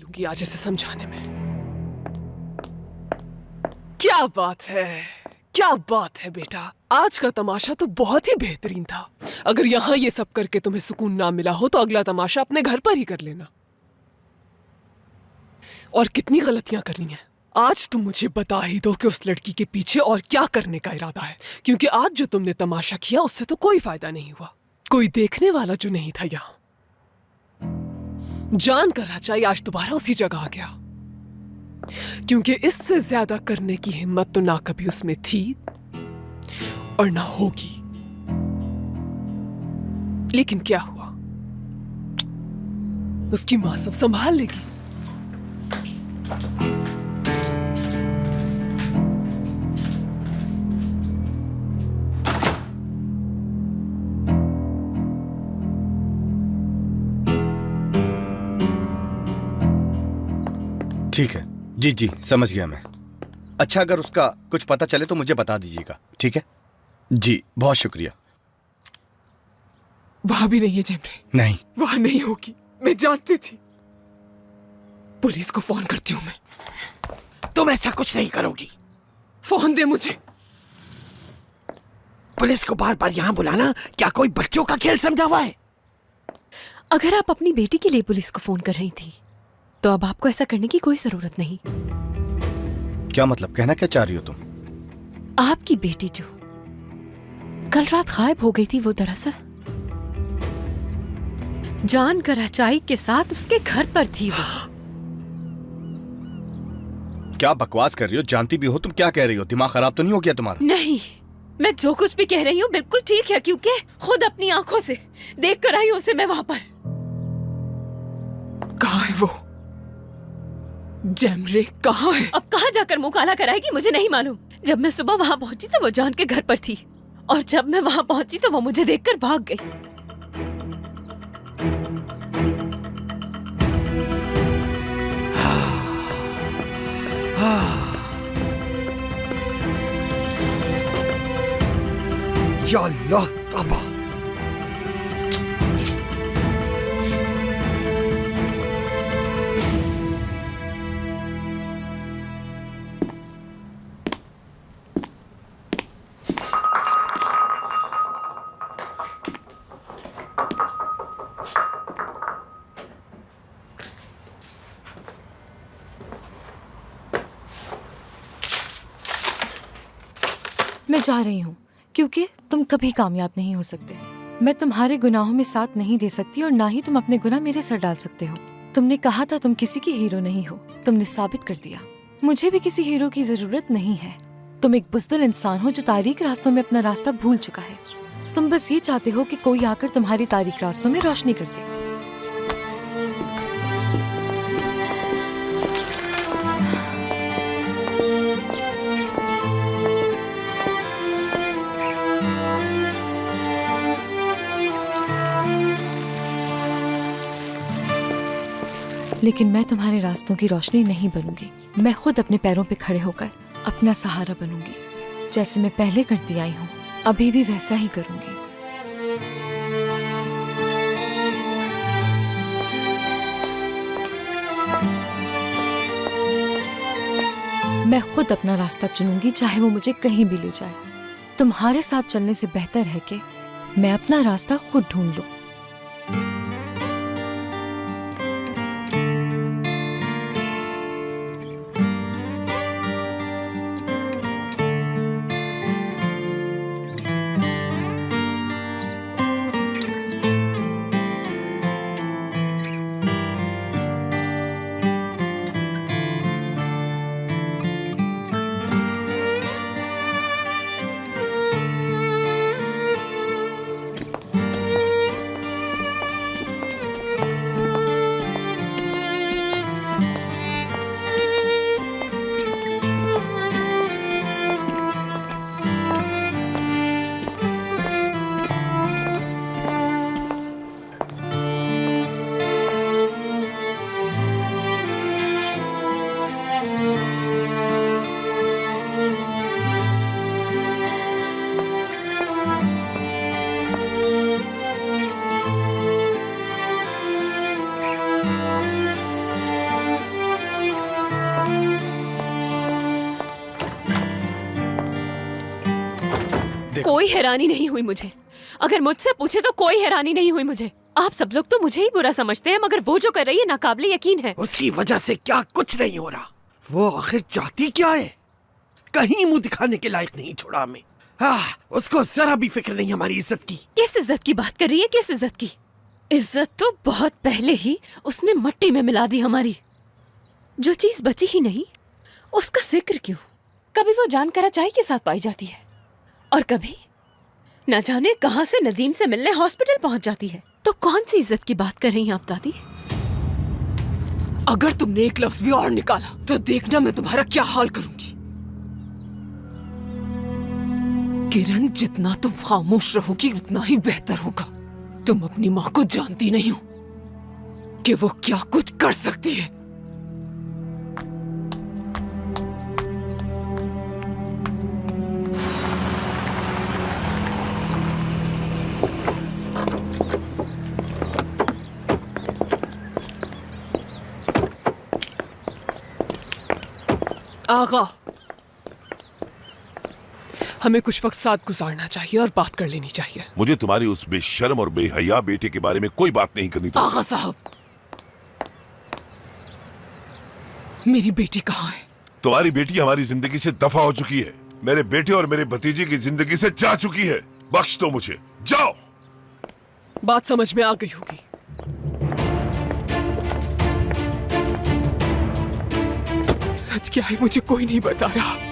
लूंगी आज इसे समझाने में। क्या बात है, क्या बात है बेटा, आज का तमाशा तो बहुत ही बेहतरीन था। अगर यहाँ ये सब करके तुम्हें सुकून ना मिला हो तो अगला तमाशा अपने घर पर ही कर लेना। और कितनी गलतियां करनी है, आज तुम मुझे बता ही दो कि उस लड़की के पीछे और क्या करने का इरादा है, क्योंकि आज जो तुमने तमाशा किया उससे तो कोई फायदा नहीं हुआ। कोई देखने वाला जो नहीं था यहाँ। जानकर राचाई आज दोबारा उसी जगह आ गया, क्योंकि इससे ज्यादा करने की हिम्मत तो ना कभी उसमें थी और ना होगी। लेकिन क्या हुआ, उसकी मां सब संभाल लेगी। ठीक है जी जी, समझ गया मैं। अच्छा, अगर उसका कुछ पता चले तो मुझे बता दीजिएगा, ठीक है जी, बहुत शुक्रिया। वहां भी नहीं है जेमरे। नहीं, वहां नहीं होगी, मैं जानती थी। पुलिस को फोन करती हूँ मैं। तुम ऐसा कुछ नहीं करोगी। फोन दे मुझे। पुलिस को बार बार यहाँ बुलाना क्या कोई बच्चों का खेल समझा हुआ है? अगर आप अपनी बेटी के लिए पुलिस को फोन कर रही थी तो अब आपको ऐसा करने की कोई जरूरत नहीं। क्या मतलब, कहना क्या चाह रही हो तुम? आपकी बेटी जो कल रात गायब हो गई थी, वो दरअसल जानकर राचाई के साथ उसके घर पर थी। वो क्या बकवास कर रही हो? जानती भी हो तुम क्या कह रही हो? दिमाग खराब तो नहीं हो गया तुम्हारा? नहीं, मैं जो कुछ भी कह रही हूँ बिल्कुल ठीक है, क्योंकि खुद अपनी आंखों से देख कर आई उसे मैं वहां पर। कहाँ है वो? जेमरे कहाँ है? अब कहाँ जाकर मुंह काला कराएगी मुझे नहीं मालूम। जब मैं सुबह वहां पहुंची तो वो जान के घर पर थी, और जब मैं वहां पहुंची तो वो मुझे देखकर भाग गई। या अल्लाह तौबा। मैं जा रही हूँ क्योंकि तुम कभी कामयाब नहीं हो सकते। मैं तुम्हारे गुनाहों में साथ नहीं दे सकती और ना ही तुम अपने गुनाह मेरे सर डाल सकते हो। तुमने कहा था तुम किसी की हीरो नहीं हो, तुमने साबित कर दिया। मुझे भी किसी हीरो की जरूरत नहीं है। तुम एक बुज़दिल इंसान हो जो तारीक रास्तों में अपना रास्ता भूल चुका है। तुम बस ये चाहते हो कि कोई आकर तुम्हारी तारीक रास्तों में रोशनी कर दे। लेकिन मैं तुम्हारे रास्तों की रोशनी नहीं बनूंगी। मैं खुद अपने पैरों पे खड़े होकर अपना सहारा बनूंगी। जैसे मैं पहले करती आई हूँ अभी भी वैसा ही करूंगी। मैं खुद अपना रास्ता चुनूंगी, चाहे वो मुझे कहीं भी ले जाए। तुम्हारे साथ चलने से बेहतर है कि मैं अपना रास्ता खुद ढूंढ लूं। देखो कोई हैरानी नहीं हुई मुझे। अगर मुझसे पूछे तो कोई हैरानी नहीं हुई मुझे। आप सब लोग तो मुझे ही बुरा समझते हैं, मगर वो जो कर रही है नाकाबिले यकीन है। उसकी वजह से क्या कुछ नहीं हो रहा। वो आखिर चाहती क्या है? कहीं मुंह दिखाने के लायक नहीं छोड़ा हमें। उसको जरा भी फिक्र नहीं हमारी इज्जत की। किस इज्जत की बात कर रही है? किस इज्जत की? इज्जत तो बहुत पहले ही उसने मट्टी में मिला दी हमारी। जो चीज बची ही नहीं उसका जिक्र क्यों? कभी वो जानकर चाय के साथ पाई जाती है और कभी न जाने कहां से नदीम से मिलने हॉस्पिटल पहुंच जाती है। तो कौन सी इज्जत की बात कर रही हैं आप दादी? अगर तुमने एक लफ्ज भी और निकाला तो देखना मैं तुम्हारा क्या हाल करूंगी। किरण, जितना तुम खामोश रहोगी उतना ही बेहतर होगा। तुम अपनी माँ को जानती नहीं हो कि वो क्या कुछ कर सकती है। आगा, हमें कुछ वक्त साथ गुजारना चाहिए और बात कर लेनी चाहिए। मुझे तुम्हारी उस बेशर्म और बेहया बेटे के बारे में कोई बात नहीं करनी थी। आगा साहब, मेरी बेटी कहाँ है? तुम्हारी बेटी हमारी जिंदगी से दफा हो चुकी है। मेरे बेटे और मेरे भतीजे की जिंदगी से जा चुकी है। बख्श दो मुझे, जाओ। बात समझ में आ गई होगी। सच क्या है मुझे कोई नहीं बता रहा।